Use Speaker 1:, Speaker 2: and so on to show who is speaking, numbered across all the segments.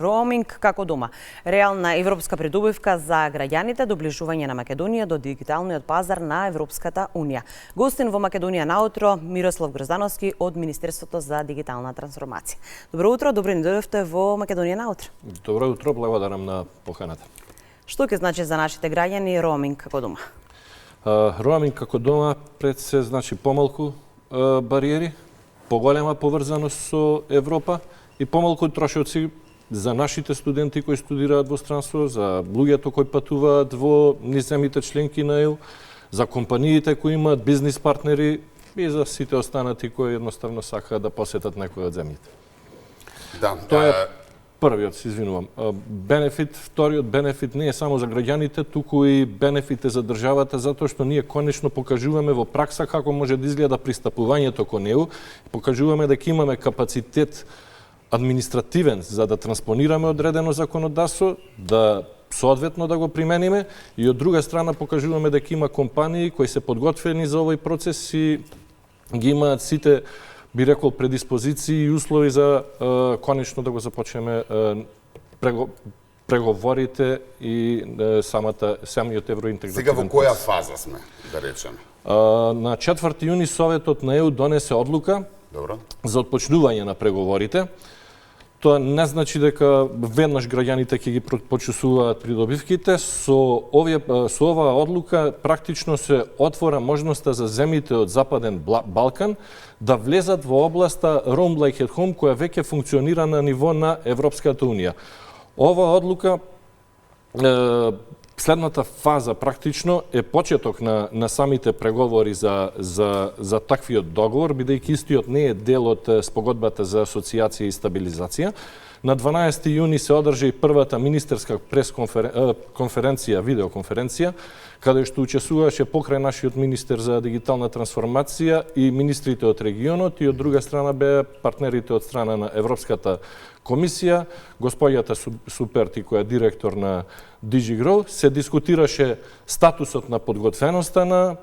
Speaker 1: Роуминг како дома. Реална европска придобивка за граѓаните, доближување на Македонија до дигиталниот пазар на Европската Унија. Гостин во Македонија наутро Мирослав Гроздановски од Министерството за дигитална трансформација. Добро утро, добро ни дојдовте во Македонија наутро.
Speaker 2: Добро утро, благодарам на поканата.
Speaker 1: Што ќе значи за нашите граѓани роуминг како дома?
Speaker 2: Роуминг како дома пред се значи помалку бариери, поголема поврзаност со Европа и помалку трошоци за нашите студенти кои студираат во странство, за луѓето кои патуваат во низ земјите членки на ЕУ, за компаниите кои имаат бизнис партнери и за сите останати кои едноставно сакаат да посетат некој од земјите.
Speaker 3: Да,
Speaker 2: тоа е првиот, се извинувам. Бенефит, вториот бенефит не е само за граѓаните, туку и бенефит е за државата, затоа што ние конечно покажуваме во пракса како може да изгледа пристапувањето кон ЕУ, покажуваме дека имаме капацитет административен за да транспонираме одредено законодавство, да соодветно да го примениме и од друга страна покажуваме дека има компании кои се подготвени за овој процес и ги имаат сите, би рекол, предиспозиции и услови за конечно да го започнеме преговорите и самиот евроинтегративен.
Speaker 3: Сега во која фаза сме, да речеме?
Speaker 2: На 4 јуни Советот на ЕУ донесе одлука за отпочнување на преговорите. Тоа не значи дека веднаш граѓаните ќе ги почувствуваат придобивките. Со оваа одлука практично се отвора можноста за земјите од Западен Балкан да влезат во областа Roam Like at Home, која веќе функционира на ниво на Европската Унија. Оваа одлука, следната фаза практично е почеток на самите преговори за таквиот договор, бидејќи истиот не е дел од спогодбата за асоциација и стабилизација. На 12 јуни се одржа и првата министерска конференција, видеоконференција, каде што учествуваше покрај нашиот министер за дигитална трансформација и министрите од регионот и од друга страна беа партнерите од страна на Европската комисија, господјата Суперти, која е директор на DigiGrow, се дискутираше статусот на подготвеноста на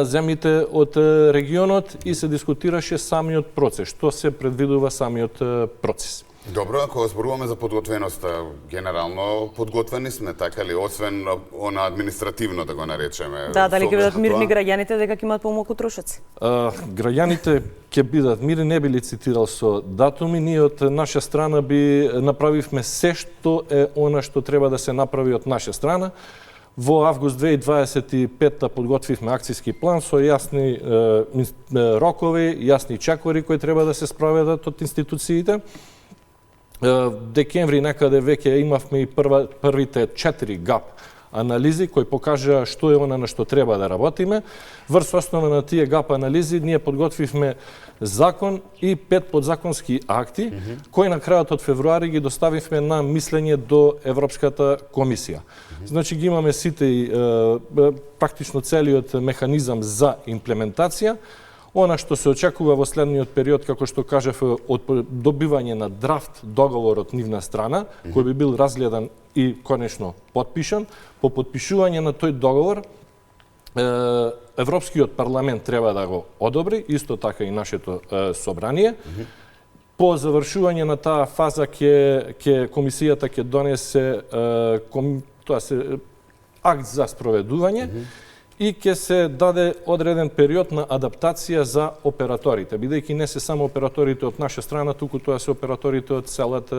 Speaker 2: земјите од регионот и се дискутираше самиот процес, што се предвидува самиот процес.
Speaker 3: Добро, ако зборуваме за подготвеноста, генерално подготвени сме, така ли, освен она административно да го наречеме?
Speaker 1: Да, дали ќе бидат мирни граѓаните дека ќе имаат помалку трошоци?
Speaker 2: Граѓаните ќе бидат мирни, не би ли цитирал со датуми, ние од наша страна би направивме се што е она што треба да се направи од наша страна. Во август 2025 подготвивме акцијски план со јасни рокови, јасни чекори кои треба да се спроведат од институциите. Декември некаде веќе имавме и првите 4 ГАП анализи кои покажаа што е она на што треба да работиме. Врз основа на тие ГАП анализи ние подготвивме закон и 5 подзаконски акти кои на крајот од февруари ги доставивме на мислење до Европската комисија. Значи ги имаме сите практично целиот механизам за имплементација. Она што се очекува во следниот период, како што кажав, од добивање на драфт договор од нивна страна, кој би бил разгледан и конечно потпишан. По потпишување на тој договор, Европскиот парламент треба да го одобри, исто така и нашето собрание. По завршување на таа фаза комисијата ќе донесе акт за спроведување и ќе се даде одреден период на адаптација за операторите, бидејќи не се само операторите од наша страна, туку тоа се операторите од целата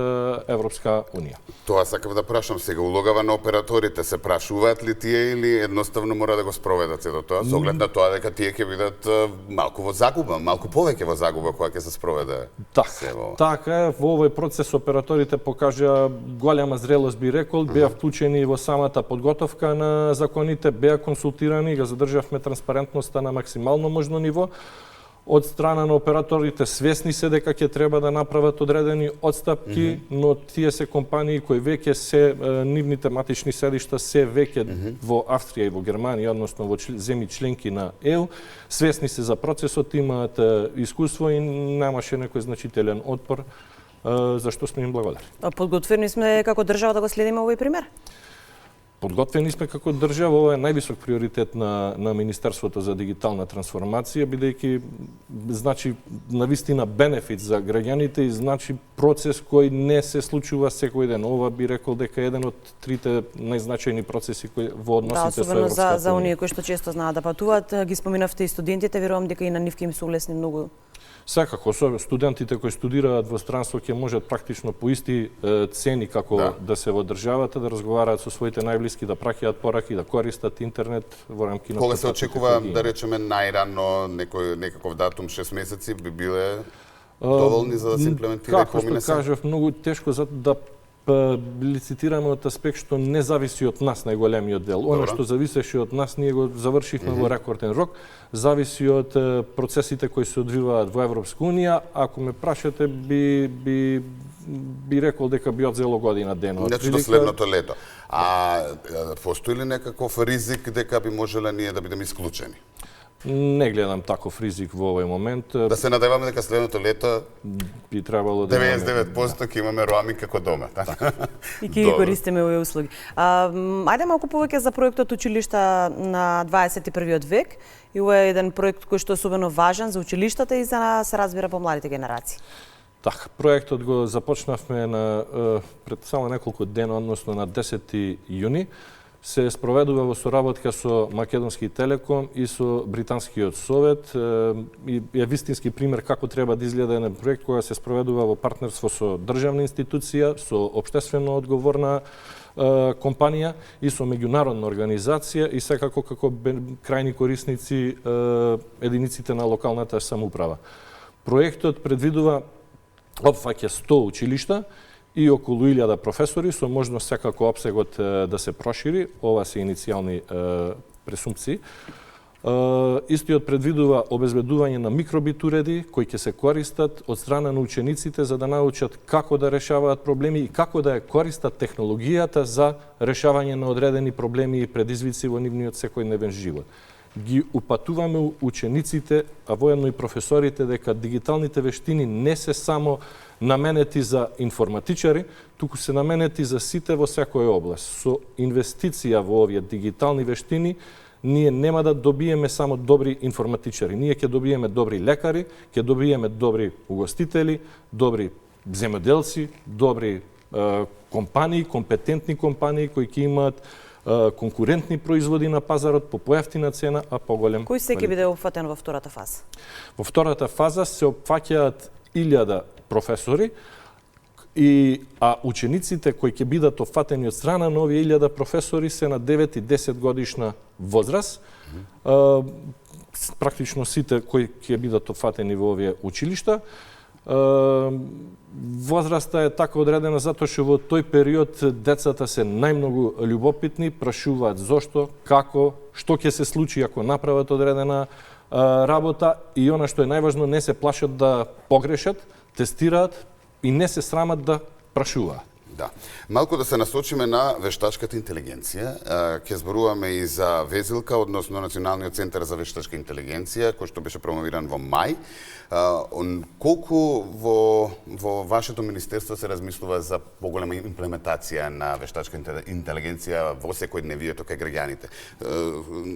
Speaker 2: Европска Унија.
Speaker 3: Тоа сакав да прашам сега, улогава на операторите се прашуваат ли тие или едноставно мора да го спроведат се до тоа, со оглед на тоа дека тие ќе бидат малку во загуба, малку повеќе во загуба кога ќе се спроведе?
Speaker 2: Така, во овој процес операторите покажа голема зрелост, би рекол, беа вклучени во самата подготовка на законите, беа консултирани, го задржавме транспарентноста на максимално можно ниво. Од страна на операторите свесни се дека ќе треба да направат одредени отстапки, но тие се компании кои веќе се нивните матични седишта се веќе во Австрија и во Германија, односно во земји членки на ЕУ, свесни се за процесот, имаат искуство и немаше некој значителен отпор, за што сме им благодарни.
Speaker 1: Подготвени сме како држава да го следиме овој пример?
Speaker 2: Подготвени сме како држава, ова е највисок приоритет на Министерството за дигитална трансформација, бидејќи значи навистина бенефит за граѓаните и значи процес кој не се случува секој ден. Ова би рекол дека е еден од трите најзначајни процеси кои во односите со
Speaker 1: особено
Speaker 2: Европската
Speaker 1: за
Speaker 2: унија.
Speaker 1: оние кои што често знаат да патуваат, ги споминавте и студентите, верувам дека и на нив ќе им се улесни многу.
Speaker 2: Секако, студентите кои студираат во странство ќе можат практично по исти цени како да се во државата, да разговараат со своите најблиски, да праќаат пораки, да користат интернет во рамки на...
Speaker 3: Кога се очекува, да речеме, најрано некаков датум, 6 месеци, би биле доволни за да се имплементира?
Speaker 2: Како што кажав, многу тешко за да лицитираме од аспект што не зависи од нас најголемиот дел. Оно што зависеше од нас, ние го завршивме во рекорден рок, зависи од процесите кои се одвиваат во Европска унија. Ако ме прашате, би рекол дека би одзело година дена.
Speaker 3: Значи до следното лето. А постои ли некаков ризик дека би можеле ние да бидеме исклучени?
Speaker 2: Не гледам таков ризик во овој момент.
Speaker 3: Да се надеваме дека следното лето
Speaker 2: би требало да
Speaker 3: 99% ќе имаме роаминг како дома.
Speaker 1: И ќе ги користиме овие услуги. Ајде малку повеќе за проектот Училишта на 21. век. И ова е еден проект кој што е особено важен за училиштата и за се разбира по младите генерации.
Speaker 2: Така, проектот го започнавме пред само неколку дена, односно на 10 јуни. Се спроведува во соработка со Македонски Телеком и со Британскиот Совет. И е вистински пример како треба да изгледа еден проект која се спроведува во партнерство со државна институција, со општествено одговорна компанија и со меѓународна организација и секако како крајни корисници единиците на локалната самоуправа. Проектот предвидува опфаќа 100 училишта и околу 1000 професори со можност секако опсегот да се прошири. Ова се иницијални пресумпции. Истиот предвидува обезбедување на микробит уреди кои ќе се користат од страна на учениците за да научат како да решаваат проблеми и како да ја користат технологијата за решавање на одредени проблеми и предизвици во нивниот секојдневен живот. Ги упатуваме учениците, а воедно и професорите, дека дигиталните вештини не се само наменети за информатичари, туку се наменети за сите во секоја област. Со инвестиција во овие дигитални вештини, ние нема да добиеме само добри информатичари. Ние ќе добиеме добри лекари, ќе добиеме добри угостители, добри земјоделци, добри компании, компетентни компании кои ќе имаат конкурентни производи на пазарот по поевтина цена, а поголем.
Speaker 1: Кој се ќе биде опфатен во втората фаза?
Speaker 2: Во втората фаза се опфаќаат 1000 професори, а учениците кои ќе бидат опфатени од страна на овие 1000 професори се на 9 и 10 годишна возраст. Практично сите кои ќе бидат опфатени во овие училишта. Возраста е така одредена затоа што во тој период децата се најмногу љубопитни, прашуваат зошто, како, што ќе се случи ако направат одредена работа и она што е најважно, не се плашат да погрешат, тестираат и не се срамат да прашуваат.
Speaker 3: Да. Малку да се насочиме на вештачката интелигенција. Ќе зборуваме и за Везилка, односно Националниот центар за вештачка интелигенција, кој што беше промовиран во мај. Колку во вашето министерство се размислува за поголема имплементација на вештачка интелигенција во секојдневието кај граѓаните?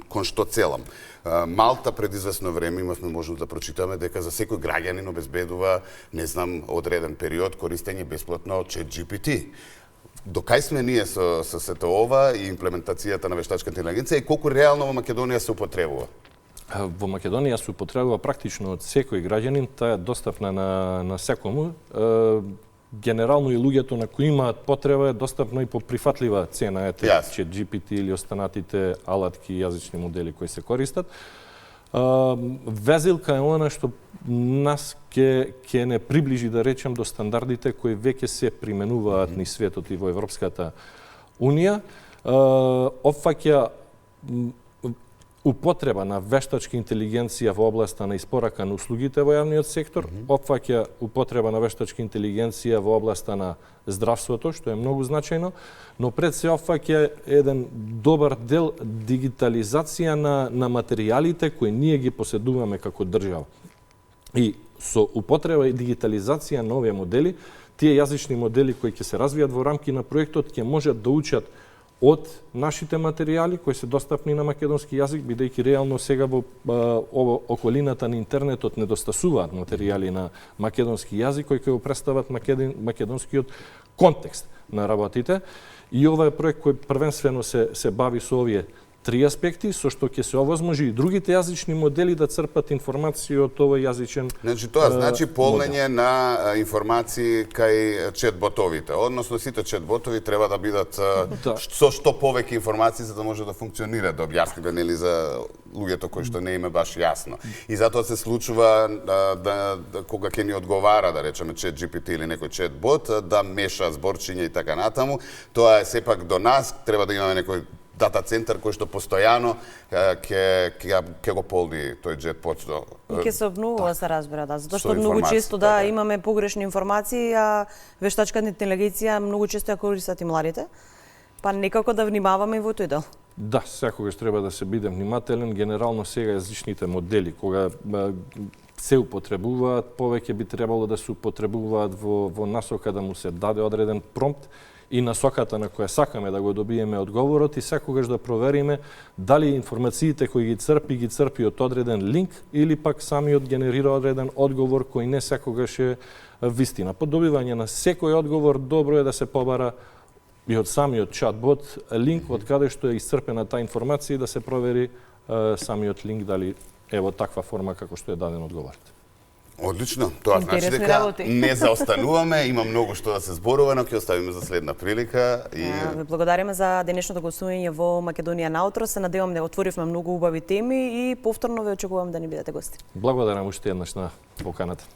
Speaker 3: Кон што целам? Малта пред известно време имавме можност да прочитаме дека за секој граѓанин обезбедува, не знам, одреден период користење бесплатно од ChatGPT. До кај сме ние со сето ова и имплементацијата на вештачка интелигенција и колку реално во Македонија се употребува?
Speaker 2: Во Македонија се употребува практично од секој граѓанин, таа е достапна на секому. Генерално и луѓето на кои имаат потреба е достапно и по прифатлива цена, ете, ChatGPT или останатите алатки и јазични модели кои се користат. Везилка е она што нас ќе не приближи, да речем, до стандардите кои веќе се применуваат низ светот и во Европската Унија. Опфаќа употреба на вештачка интелигенција во областа на испорака на услугите во јавниот сектор, опфаќа употреба на вештачка интелигенција во областа на здравството, што е многу значајно, но пред се опфаќа еден добар дел дигитализација на материјалите кои ние ги поседуваме како држава. И со употреба и дигитализација на овие модели, тие јазични модели кои ќе се развијат во рамки на проектот ќе можат да учат од нашите материјали кои се достапни на македонски јазик, бидејќи реално сега во околината на интернетот недостасуваат материјали на македонски јазик кои ќе го представат македонскиот контекст на работите. И ова е проект кој првенствено се бави со овие три аспекти, со што ќе се овозможи и другите јазични модели да црпат информација од овој јазичен
Speaker 3: Значи тоа значи полнење на информации кај чет-ботовите, односно сите чет-ботови треба да бидат со што повеќе информации за да може да функционира, да објасниве нели за луѓето кои што не им е баш јасно. И затоа се случува кога ќе ни одговара, да речеме ChatGPT или некој чет-бот, да меша зборчиња и така натаму. Тоа е сепак до нас, треба да имаме некој дата центар кој што постојано ќе го полни тој џет-бот.
Speaker 1: И ќе се обновува, се разбира, затоа што многу често имаме погрешни информации, а вештачката интелигенција многу често ја користат и младите. Па некако да внимаваме и во тој дел.
Speaker 2: Да, секогаш треба да се биде внимателен. Генерално сега јазичните модели кога се употребуваат, повеќе би требало да се употребуваат во насока да му се даде одреден промпт и насоката на која сакаме да го добиеме одговорот и секогаш да провериме дали информациите кои ги црпи од одреден линк или пак самиот генерира одреден одговор кој не секогаш е вистина. По добивање на секој одговор добро е да се побара и од самиот чат-бот линк од каде што е исцрпена таа информација и да се провери самиот линк дали е во таква форма како што е даден одговорот.
Speaker 3: Одлично, тоа значи дека не заостануваме, има многу што да се зборува, но ќе оставиме за следна прилика.
Speaker 1: Ви благодариме за денешното гостување во Македонија наутро. Се надевам да отворивме многу убави теми и повторно ве очекувам да ни бидете гости.
Speaker 2: Благодарам уште еднаш на поканата.